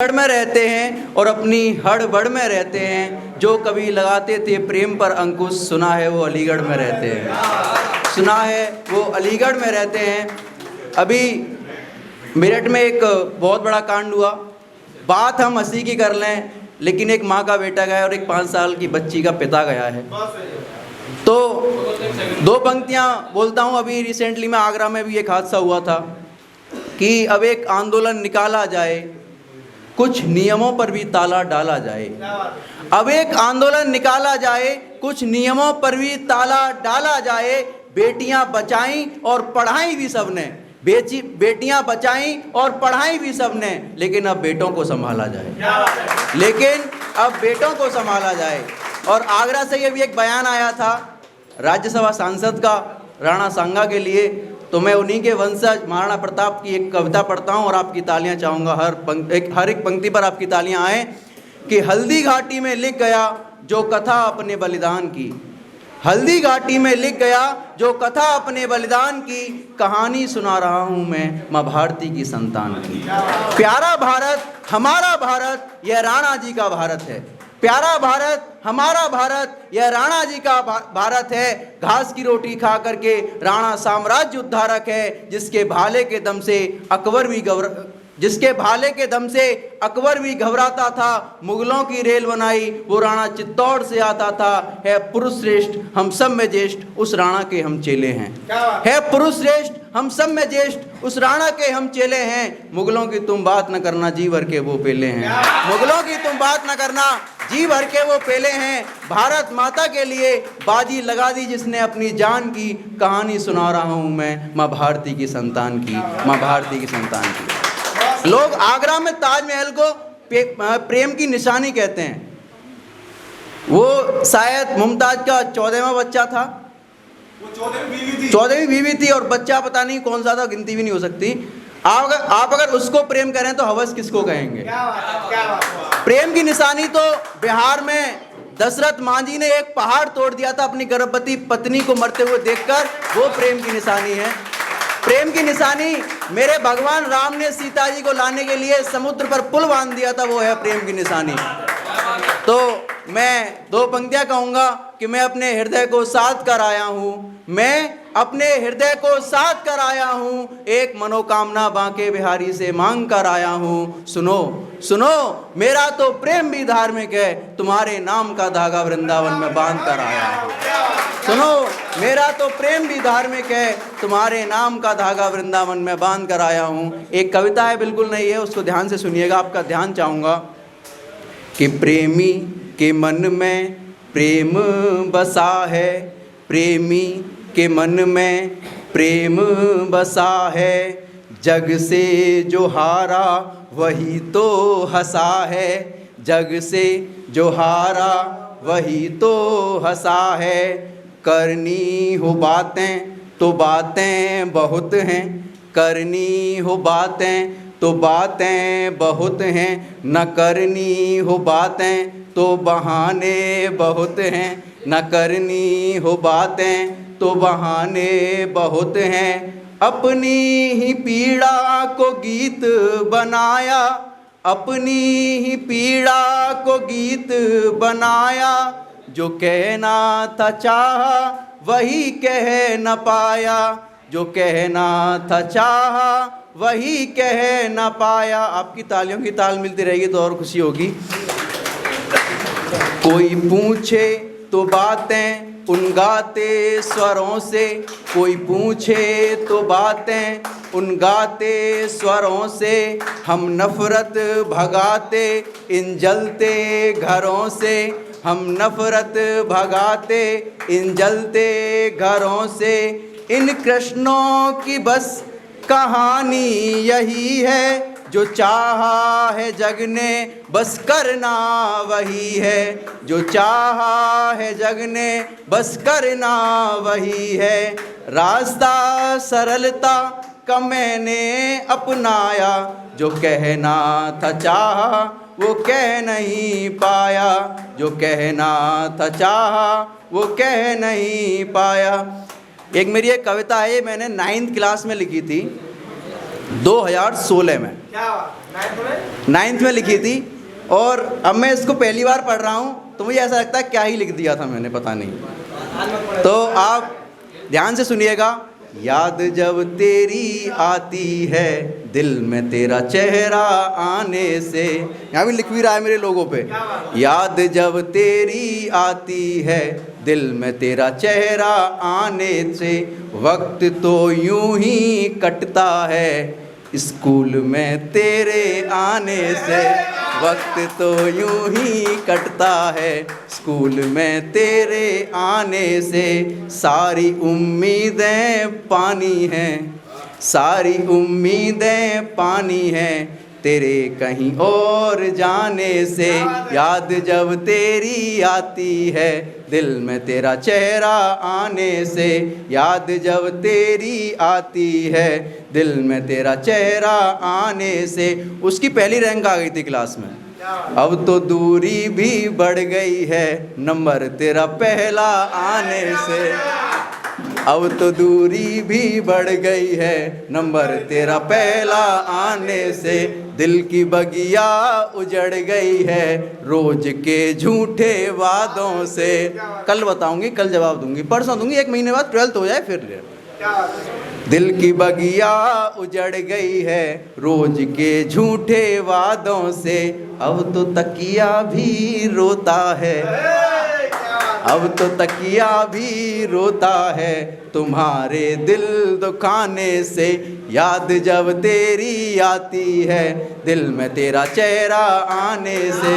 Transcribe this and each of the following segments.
हड़ में रहते हैं और अपनी हड़बड़ में रहते हैं। जो कभी लगाते थे प्रेम पर अंकुश, सुना है वो अलीगढ़ में रहते हैं। सुना है वो अलीगढ़ में रहते हैं। अभी मेरठ में एक बहुत बड़ा कांड हुआ। बात हम हंसी की कर लें, लेकिन एक माँ का बेटा गया और एक 5 साल की बच्ची का पिता गया है। तो 2 पंक्तियाँ बोलता हूँ। अभी रिसेंटली में आगरा में भी एक हादसा हुआ था कि अब एक आंदोलन निकाला जाए, कुछ नियमों पर भी ताला डाला जाए। अब एक आंदोलन निकाला जाए, कुछ नियमों पर भी ताला डाला जाए। बेटियां बचाई और पढ़ाई भी सबने, बेटियां बचाई और पढ़ाई भी सबने, लेकिन अब बेटों को संभाला जाए। लेकिन अब बेटों को संभाला जाए। और आगरा से ये भी एक बयान आया था राज्यसभा सांसद का, राणा सांगा के लिए। तो मैं उन्हीं के वंशज महाराणा प्रताप की एक कविता पढ़ता हूँ और आपकी तालियां चाहूँगा। हर एक पंक्ति पर आपकी तालियां आए। कि हल्दी घाटी में लिख गया जो कथा अपने बलिदान की, हल्दी घाटी में लिख गया जो कथा अपने बलिदान की, कहानी सुना रहा हूँ मैं माँ भारती की संतान की। प्यारा भारत हमारा भारत, यह राणा जी का भारत है। प्यारा भारत हमारा भारत, यह राणा जी का भारत है। घास की रोटी खा करके राणा साम्राज्य उद्धारक है, जिसके भाले के दम से अकबर भी घबराता था। मुगलों की रेल बनाई वो राणा चित्तौड़ से आता था। है पुरुष श्रेष्ठ हम सब में ज्येष्ठ, उस राणा के हम चेले हैं। है पुरुष श्रेष्ठ हम सब में ज्येष्ठ, उस राणा के हम चेले हैं। मुगलों की तुम बात न करना, जी भर के वो पेले हैं। मुगलों की तुम बात न करना, जी भर के वो पेले हैं। भारत माता के लिए बाजी लगा दी जिसने अपनी जान की, कहानी सुना रहा हूँ मैं माँ भारती की संतान की, माँ भारती की संतान की। लोग आगरा में ताजमहल को प्रेम की निशानी कहते हैं। वो शायद मुमताज का 14वां बच्चा था, वो 14वीं बीवी थी और बच्चा पता नहीं कौन सा था, गिनती भी नहीं हो सकती। आप अगर उसको प्रेम करें तो हवस किसको कहेंगे? प्रेम की निशानी तो बिहार में दशरथ मांझी ने एक पहाड़ तोड़ दिया था अपनी गर्भवती पत्नी को मरते हुए देखकर, वो प्रेम की निशानी है। प्रेम की निशानी मेरे भगवान राम ने सीता जी को लाने के लिए समुद्र पर पुल बांध दिया था, वो है प्रेम की निशानी। तो मैं 2 पंक्तियां कहूँगा कि मैं अपने हृदय को साथ कर आया हूँ, मैं अपने हृदय को साथ कर आया हूँ। एक मनोकामना बांके बिहारी से मांग कर आया हूँ। सुनो सुनो मेरा तो प्रेम भी धार्मिक है, तुम्हारे नाम का धागा वृंदावन में बांध कर आया हूँ। सुनो मेरा तो प्रेम भी धार्मिक है, तुम्हारे नाम का धागा वृंदावन में बांध कर आया हूँ। एक कविता है, बिल्कुल नहीं है, उसको ध्यान से सुनिएगा, आपका ध्यान चाहूँगा। कि प्रेमी के मन में प्रेम बसा है, प्रेमी के मन में प्रेम बसा है। जग से जो हारा वही तो हंसा है, जग से जो हारा वही तो हंसा है। करनी हो बातें तो बातें बहुत हैं, करनी हो बातें तो बातें बहुत हैं। न करनी हो बातें तो बहाने बहुत हैं, न करनी हो बातें तो बहाने बहुत हैं। अपनी ही पीड़ा को गीत बनाया, अपनी ही पीड़ा को गीत बनाया। जो कहना था चाहा वही कह न पाया, जो कहना था चाहा वही कह न पाया। आपकी तालियों की ताल मिलती रहेगी तो और खुशी होगी। कोई पूछे तो बातें उन गाते स्वरों से, कोई पूछे तो बातें उन गाते स्वरों से। हम नफरत भगाते इन जलते घरों से, हम नफरत भगाते इन जलते घरों से। इन कृष्णों की बस कहानी यही है, जो चाहा है जग ने बस करना वही है, जो चाहा है जग ने बस करना वही है। रास्ता सरलता का मैंने अपनाया, जो कहना था चाहा वो कह नहीं पाया, जो कहना था चाहा वो कह नहीं पाया। एक मेरी एक कविता है, मैंने 9th क्लास में लिखी थी 2016 में। 9th में लिखी थी, और अब मैं इसको पहली बार पढ़ रहा हूँ तो मुझे ऐसा लगता है क्या ही लिख दिया था मैंने, पता नहीं। तो आप ध्यान से सुनिएगा। याद जब तेरी आती है दिल में तेरा चेहरा आने से, यहाँ भी लिख भी रहा है मेरे लोगों पे। याद जब तेरी आती है दिल में तेरा चेहरा आने से, वक्त तो यूं ही कटता है स्कूल में तेरे आने से, वक्त तो यूं ही कटता है स्कूल में तेरे आने से। सारी उम्मीदें पानी हैं, सारी उम्मीदें पानी हैं तेरे कहीं और जाने से। याद जब तेरी आती है दिल में तेरा चेहरा आने से, याद जब तेरी आती है दिल में तेरा चेहरा आने से। उसकी पहली रैंक आ गई थी क्लास में। अब तो दूरी भी बढ़ गई है नंबर तेरा पहला आने से, अब तो दूरी भी बढ़ गई है नंबर तेरा पहला आने से। दिल की बगिया उजड़ गई है रोज के झूठे वादों से। कल बताऊंगी, कल जवाब दूंगी, परसों दूंगी, 1 महीने बाद 12th हो जाए फिर। दिल की बगिया उजड़ गई है रोज के झूठे वादों से, अब तो तकिया भी रोता है, अब तो तकिया भी रोता है तुम्हारे दिल दुखाने से। याद जब तेरी आती है दिल में तेरा चेहरा आने से।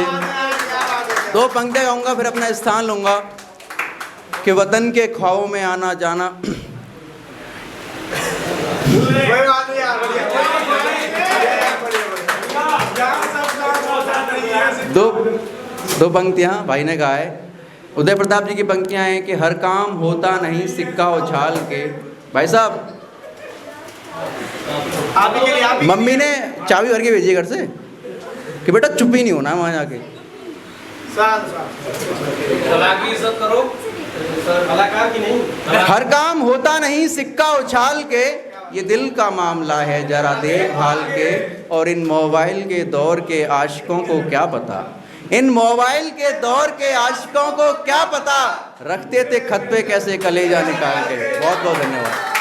2 पंक्तियाँ गाऊंगा फिर अपना स्थान लूंगा कि वतन के ख्वाबों में आना जाना। दो पंक्तियाँ भाई ने कहा है। उदय प्रताप जी की पंक्तियाँ हैं कि हर काम होता नहीं सिक्का उछाल के। भाई साहब मम्मी ने चाबी भर के भेजी घर से कि बेटा चुप ही नहीं होना वहाँ जाके। हर काम होता नहीं सिक्का उछाल के, ये दिल का मामला है जरा देखभाल के। और इन मोबाइल के दौर के आशिकों को क्या पता, इन मोबाइल के दौर के आशिकों को क्या पता, रखते थे खत पे कैसे कलेजा निकाल के। बहुत बहुत धन्यवाद।